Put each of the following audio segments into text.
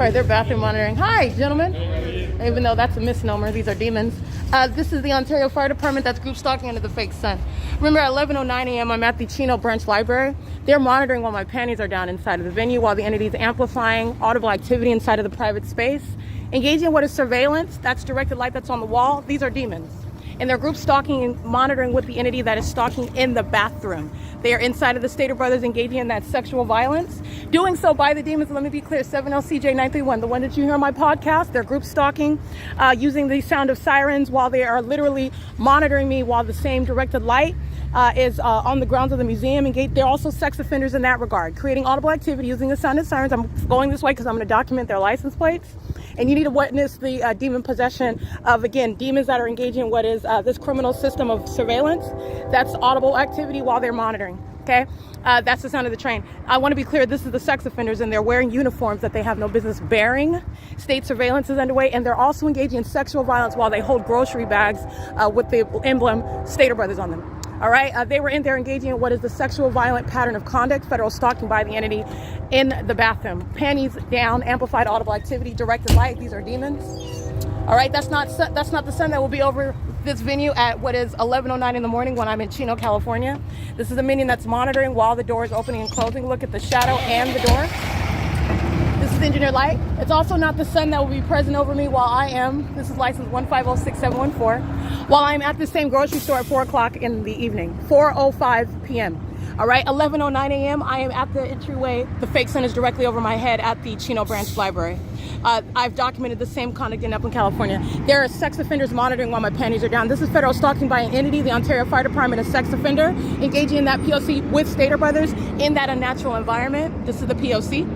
right, they're bathroom monitoring. Hi, gentlemen. Even though that's a misnomer, these are demons. This is the Ontario Fire Department that's group stalking under the fake sun. Remember, at 11:09 a.m., I'm at the Chino Branch Library. They're monitoring while my panties are down inside of the venue, while the entity is amplifying audible activity inside of the private space. Engaging in what is surveillance, that's directed light that's on the wall. These are demons. And they're group stalking and monitoring with the entity that is stalking in the bathroom. They are inside of the Stater Brothers engaging in that sexual violence. Doing so by the demons, let me be clear, 7LCJ931, the one that you hear on my podcast, they're group stalking, using the sound of sirens while they are literally monitoring me while the same directed light is on the grounds of the museum. They're also sex offenders in that regard, creating audible activity using the sound of sirens. I'm going this way because I'm going to document their license plates. And you need to witness the demon possession of, again, demons that are engaging in what is this criminal system of surveillance. That's audible activity while they're monitoring, okay? That's the sound of the train. I want to be clear, this is the sex offenders, and they're wearing uniforms that they have no business bearing. State surveillance is underway, and they're also engaging in sexual violence while they hold grocery bags with the emblem Stater Brothers on them. All right, they were in there engaging in what is the sexual violent pattern of conduct, federal stalking by the entity in the bathroom. Panties down, amplified audible activity, directed light. These are demons. All right, that's not the sun that will be over this venue at what is 11:09 in the morning when I'm in Chino, California. This is a minion that's monitoring while the door is opening and closing. Look at the shadow and the door. This is engineer light. It's also not the sun that will be present over me while I am, this is license 1506714, while I'm at the same grocery store at 4 o'clock in the evening, 4:05 p.m. All right, 11:09 a.m., I am at the entryway. The fake sun is directly over my head at the Chino Branch Library. I've documented the same conduct in Upland, California. There are sex offenders monitoring while my panties are down. This is federal stalking by an entity, the Ontario Fire Department, a sex offender, engaging in that P.O.C. with Stater Brothers in that unnatural environment. This is the P.O.C.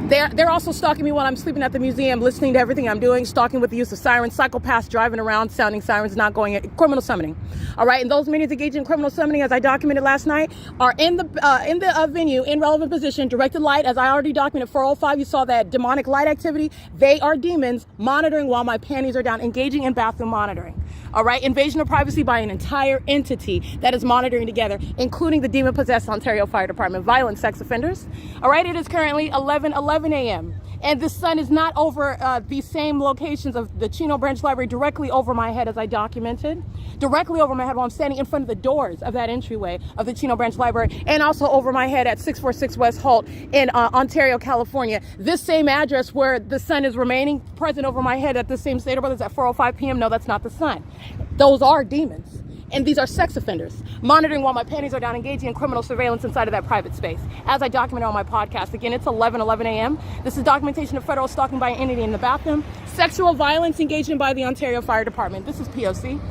They're also stalking me while I'm sleeping at the museum, listening to everything I'm doing, stalking with the use of sirens, psychopaths driving around, sounding sirens, not going at criminal summoning. All right, and those minions engaged in criminal summoning, as I documented last night, are in the venue in relevant position, directed light, as I already documented 4:05. You saw that demonic light activity. They are demons monitoring while my panties are down, engaging in bathroom monitoring. All right, invasion of privacy by an entire entity that is monitoring together, including the demon-possessed Ontario Fire Department, violent sex offenders. All right, it is currently 11:11 a.m. and the sun is not over the same locations of the Chino Branch Library, directly over my head, as I documented, directly over my head while I'm standing in front of the doors of that entryway of the Chino Branch Library, and also over my head at 646 West Holt in Ontario, California. This same address where the sun is remaining present over my head at the same Stater Brothers at 4:05 p.m. No, that's not the sun. Those are demons. And these are sex offenders monitoring while my panties are down, engaging in criminal surveillance inside of that private space. As I documented on my podcast, again, it's 11:11 a.m. This is documentation of federal stalking by an entity in the bathroom, sexual violence engaged in by the Ontario Fire Department. This is P.O.C.